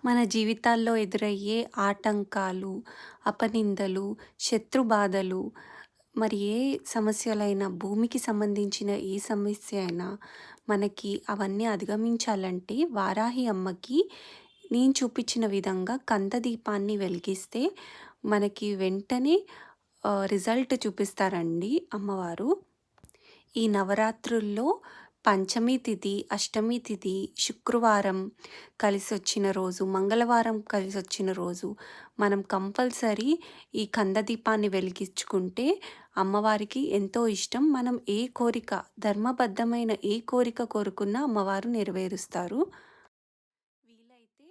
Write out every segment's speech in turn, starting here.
మన జీవితాల్లో ఎదురయ్యే ఆటంకాలు, అపనిందలు, శత్రుబాధలు, మరి ఏ సమస్యలైనా, భూమికి సంబంధించిన ఏ సమస్య అయినా మనకి అవన్నీ అధిగమించాలంటే వారాహి అమ్మకి నేను చూపించిన విధంగా కందదీపాన్ని వెలిగిస్తే మనకి వెంటనే రిజల్ట్ చూపిస్తారండి అమ్మవారు. ఈ నవరాత్రుల్లో పంచమి తిథి, అష్టమి తిథి, శుక్రవారం కలిసొచ్చిన రోజు, మంగళవారం కలిసొచ్చిన రోజు మనం కంపల్సరీ ఈ కందదీపాన్ని వెలిగించుకుంటే అమ్మవారికి ఎంతో ఇష్టం. మనం ఏ కోరిక, ధర్మబద్ధమైన ఏ కోరిక కోరుకున్నా అమ్మవారు నెరవేరుస్తారు. వీలైతే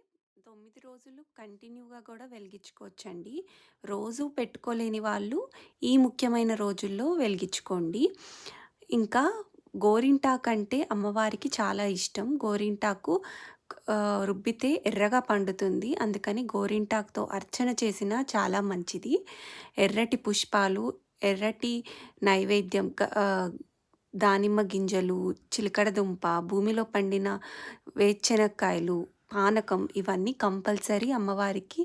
9 రోజులు కంటిన్యూగా కూడా వెలిగించుకోవచ్చండి. రోజు పెట్టుకోలేని వాళ్ళు ఈ ముఖ్యమైన రోజుల్లో వెలిగించుకోండి. ఇంకా గోరింటాకంటే అమ్మవారికి చాలా ఇష్టం. గోరింటాకు రుబ్బితే ఎర్రగా పండుతుంది. అందుకని గోరింటాకుతో అర్చన చేసినా చాలా మంచిది. ఎర్రటి పుష్పాలు, ఎర్రటి నైవేద్యం దానిమ్మ గింజలు, చిలకడ దుంప, భూమిలో పండిన వేరుశెనక్కాయలు, పానకం ఇవన్నీ కంపల్సరీ అమ్మవారికి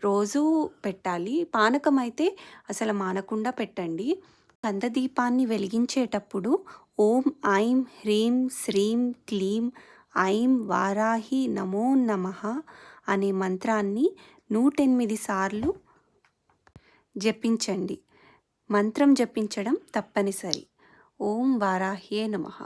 రోజూ పెట్టాలి. పానకం అయితే అసలు మానకుండా పెట్టండి. కందదీపాన్ని వెలిగించేటప్పుడు ఓం ఐం హ్రీం శ్రీం క్లీం ఐం వారాహి నమో నమః అనే మంత్రాన్ని 108 సార్లు జపించండి. మంత్రం జపించడం తప్పనిసరి. ఓం వారాహ్యే నమః.